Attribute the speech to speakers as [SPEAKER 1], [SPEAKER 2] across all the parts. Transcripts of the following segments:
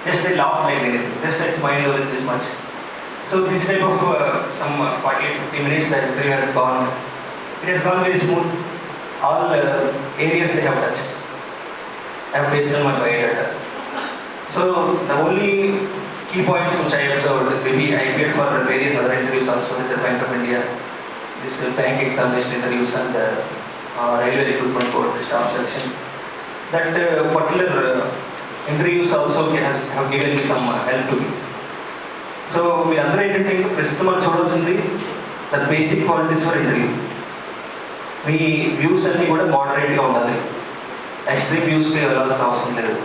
[SPEAKER 1] just I laugh like anything, just I smile over this much. So this type of some 40-50 minutes that interview has gone, it has gone very smooth. All areas they have touched. I have based on my biodata. So the only key points which I observed, maybe I appeared for various other interviews also with the Bank of India, this bank examination interviews and railway recruitment board staff selection. That particular interviews also have given me some help to me. So మీరందరూ ఏంటంటే ప్రస్తుతం మనం చూడాల్సింది the basic qualities for interview. Me views అన్నీ కూడా మోడరేట్గా ఉండాలి, extreme వ్యూస్కి వెళ్ళాల్సిన అవసరం లేదు.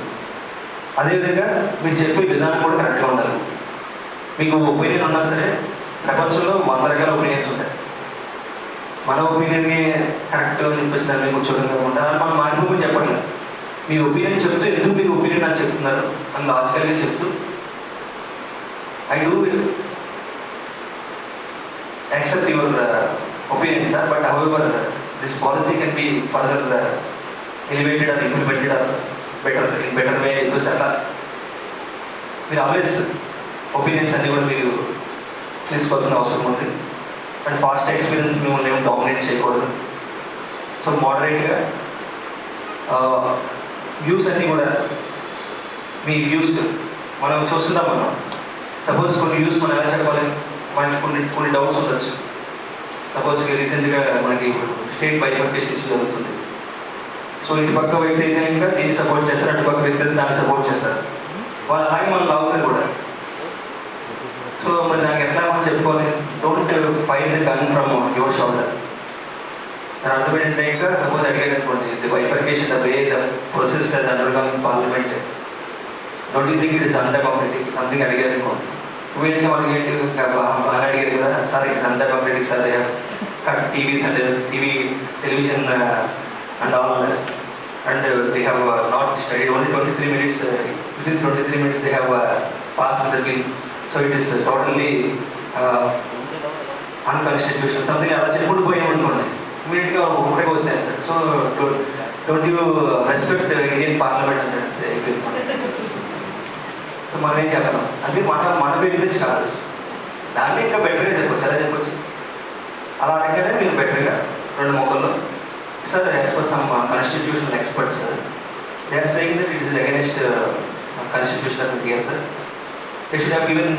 [SPEAKER 1] అదేవిధంగా మీరు చెప్పే విధానం కూడా కరెక్ట్గా ఉండాలి. మీకు ఒపీనియన్ ఉన్నా సరే, ప్రపంచంలో 100 రకాల ఒపీనియన్స్ ఉంటాయి. మన ఒపీనియన్ని కరెక్ట్గా చెప్పిస్తున్నారు మీకు కూర్చోవడం కాకుండా మనం మారిపోయి చెప్పట్లేదు. మీ ఒపీనియన్ చెప్తూ ఎందుకు మీరు ఒపీనియన్ నాకు చెప్తున్నారు అని లాజికల్గా చెప్తూ, I do accept your opinion, sir, but however, this policy can be further elevated or implemented or better way. Because we always opinions and even we this person also something and fast experience we won't even dominate చేయకూడదు. So మోడరేట్గా views అన్నీ కూడా మీ views మనం చూస్తున్నాం. మనం suppose కొన్ని views మనం ఎలా చెప్పాలి, మనకి కొన్ని డౌట్స్ ఉండొచ్చు. సపోజ్ రీసెంట్గా మనకి స్టేట్ బైఫర్కేషన్ ఇష్యూ జరుగుతుంది. సో ఇటు పక్క వ్యక్తి అయితే ఇంకా దీన్ని సపోర్ట్ చేస్తారు, అటు పక్క వ్యక్తి అయితే దాన్ని సపోర్ట్ చేస్తారు. వాళ్ళు అలాగే మనం లాగుతారు కూడా. సో మరి దానికి ఎట్లా మనం చెప్పుకోవాలి, don't fire the gun from your shoulder. దాని అర్థం ఏంటంటే ఇంకా సపోజ్ అడిగారు అనుకోండి, the bifurcation the way the process undergone parliament, don't you think it is undemocratic something అడిగారు అనుకోండి. వీళ్ళకి మనకి ఏంటి బాగా అడిగారు కదా, sir it's undemocratic sir, they have cut TVs and television and all, and they have not studied only 23 minutes, within 23 minutes they have passed the bill, so it is totally unconstitutional something అలా చెప్పుకుంటూ పోయాం అనుకోండి, ఇమీడియట్గా ఒకటే question వేస్తారు. So don't you respect Indian parliament అంటే. So మనం ఏం చెప్పాలి అంటే మన బెడ్ నుంచి కాదు, దాన్ని ఇంకా బెటర్గా చెప్పొచ్చు, అలా చెప్పొచ్చు. అలా అనగానే మీరు బెటర్గా 2 మొక్కల్లో, sir as per some constitutional experts they are saying that it is against constitution of India sir, they should have given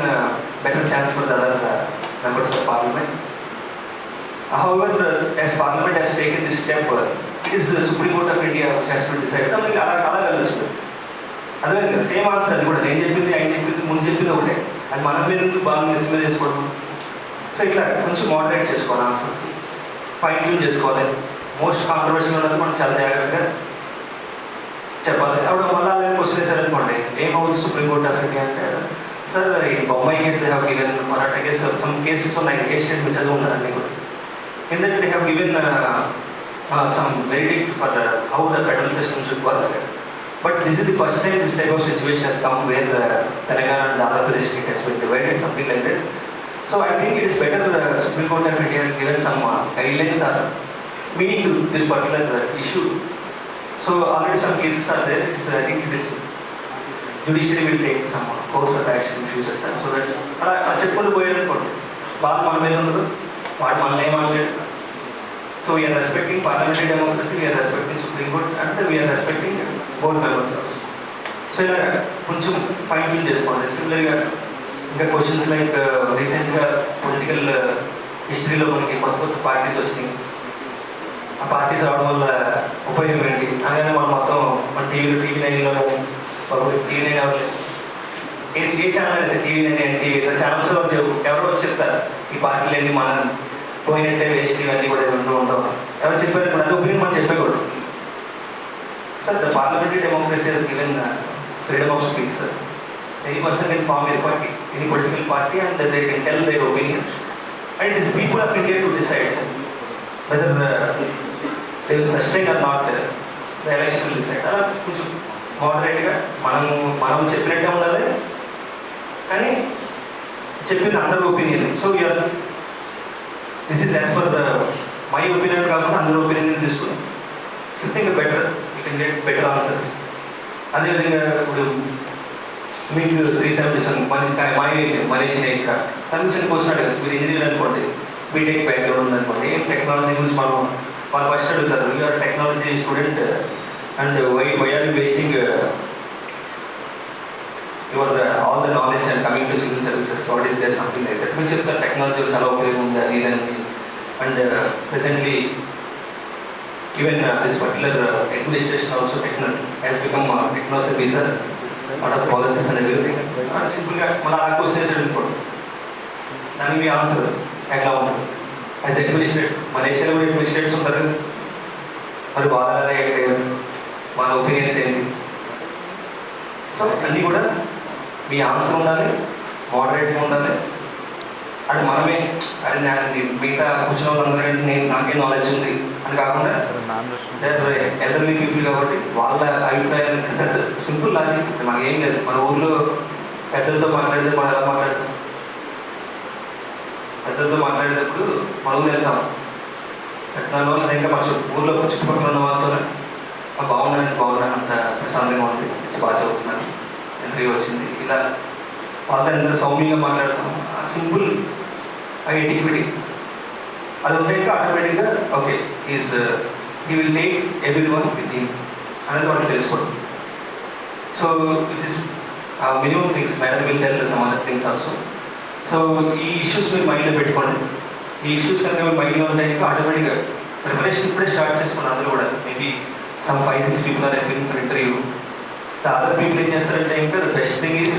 [SPEAKER 1] better chance for the other members of parliament. However, as parliament has taken this step, it is the Supreme Court of India which has to decide. something అలా వెళ్ళొచ్చు. అదే same answer, అది కూడా నేను చెప్పింది ఆయన చెప్పింది ముందు చెప్పింది ఒకటే, అది మన మీద బాగా నెత్తి మీద వేసుకోవడం. సో ఇట్లా కొంచెం మోడరేట్ చేసుకోవాలి, ఆన్సర్స్ ఫైన్ ట్యూన్ చేసుకోవాలి. మోస్ట్ కాంట్రవర్షియల్ ఉన్నది మనం చాలా జాగ్రత్తగా చెప్పాలి. అప్పుడు మళ్ళీ అలాగే క్వశ్చన్ వేసారనుకోండి, ఏమవుతుంది సుప్రీం కోర్ట్ ఆఫ్ ఇండియా అంటే, సార్ ఈ Bombay case they have given, Maratha case, some cases ఉన్నాయి, కేస్ స్టేట్మెంట్ చదివి ఉన్నారన్నీ కూడా. In that they have given some verdict for how the federal system should work. But this is the first time this type of situation has come where Telangana and Andhra Pradesh state has been divided, something like that. So I think it is better Supreme Court of India has given some guidelines or meaning to this particular issue. So already some cases are there. I think it is judiciary will take some course of action in future, sir. So that అలా చెప్పుకుంటూ పోయారు అనుకోండి, వాళ్ళు మన మీద ఉండదు, వాడు మనల్ని ఏమనలేదు. So we are respecting parliamentary democracy, we are respecting Supreme Court, and we are respecting board members also. So ఇలా కొంచెం ఫైన్ ట్యూన్ చేసుకోండి. సిమిలర్గా ఇంకా క్వశ్చన్స్ లైక్ రీసెంట్గా పొలిటికల్ హిస్టరీలో మనకి కొత్త పార్టీస్ వచ్చినాయి. ఆ పార్టీస్ రావడం వల్ల ఉపయోగం ఏంటి అలాగే మనం మొత్తం మన టీవీ9లో టీవీ9 ఏ ఛానల్ అయితే టీవీ9 ఎన్టీవీ ఇట్లా ఛానల్స్ ఎవరో వచ్చి చెప్తారు ఈ పార్టీలు అన్నీ మనం పోయినట్టే వేస్ట్ ఇవన్నీ కూడా ఉంటూ ఉంటాం. ఎవరు చెప్పారు ఇప్పుడు అది ఒపీనియన్ మనం చెప్పకూడదు. Sir the parliamentary democracy has given freedom of speech sir. Any person can form a party, any political party, and they can tell their opinions, and it is people of India to decide whether they will sustain or not, the election will decide. అలా కొంచెం మోడరేట్గా మనం చెప్పినట్టే ఉండాలి, కానీ చెప్పిన అందరి opinion. So your this is as per the my opinion కాకుండా అందరి ఒపీనియన్ తీసుకుని చెప్తే ఇంకా better, you can get better answers. అదేవిధంగా ఇప్పుడు మీకు 377 మా మలేషియన్ ఎయిర్ క్రాఫ్ట్ దాని గురించి క్వశ్చన్ అడగచ్చు. మీరు ఇంజనీర్ అనుకోండి, బీటెక్ బ్యాక్గ్రౌండ్ ఉందనుకోండి, ఏం టెక్నాలజీ గురించి వాళ్ళు ఫస్ట్ అడుగుతారు, you are technology student and why are you wasting your all the knowledge and coming to civil services, what is there something like that. మీరు చెప్తారు టెక్నాలజీ చాలా ఉపయోగం ఉంది అది ఇదని. And presently even this particular administration also has become techno servicer, what are policies and everything. సింపుల్గా మళ్ళీ ఆ క్వశ్చన్ వేసాడు అనుకోండి, దానికి మీ ఆన్సర్ ఎట్లా ఉంటుంది యాజ్ అడ్మినిస్ట్రేటర్. మలేషియాలో కూడా అడ్మినిస్ట్రేటర్స్ ఉంటారు, మరి వాళ్ళ ఒపీనియన్స్ ఏంటి. సో అన్నీ కూడా మీ ఆన్సర్ ఉండాలి, మోడరేట్గా ఉండాలి. అంటే మనమే అది మిగతా కూర్చున్న వాళ్ళందరూ నాకే నాలెడ్జ్ ఉంది అని కాకుండా ఎల్డర్లీ పీపుల్ కాబట్టి వాళ్ళ అభిప్రాయాలు పెద్ద సింపుల్ లాజిక్. మనకి ఏం లేదు, మన ఊర్లో పెద్దలతో మాట్లాడితే మనం ఎలా మాట్లాడతాం, పెద్దలతో మాట్లాడేటప్పుడు మన ఊరు వెళ్తాం, దానివల్ల ఇంకా మన ఊర్లో చుట్టుపక్కల ఉన్న వాళ్ళతో బాగున్నాను అంత ప్రశాంతంగా ఉంది, బాగా చదువుతున్నాను, ఇంటర్వ్యూ వచ్చింది, ఇలా వాళ్ళతో ఎంత సౌమ్యంగా మాట్లాడతాం. సింపుల్ ఎటిక్విటీ అది ఉంటే ఇంకా ఆటోమేటిక్గా okay he will take every one with him అనేది వాళ్ళకి తెలుసుకోవడం. So it is minimum things. Madam will tell some other things also. So ఈ ఇష్యూస్ మీరు మైండ్లో పెట్టుకోండి. ఈ ఇష్యూస్ కనుక మీరు మైండ్లో ఉంటాయి ఇంకా ఆటోమేటిక్గా ప్రిపరేషన్ ఇప్పుడే స్టార్ట్ చేసుకోండి. అందరూ కూడా maybe some 5-6 people are appearing for interview. The other people ఏం చేస్తారంటే ఇంకా ద బెస్ట్ థింగ్ ఈస్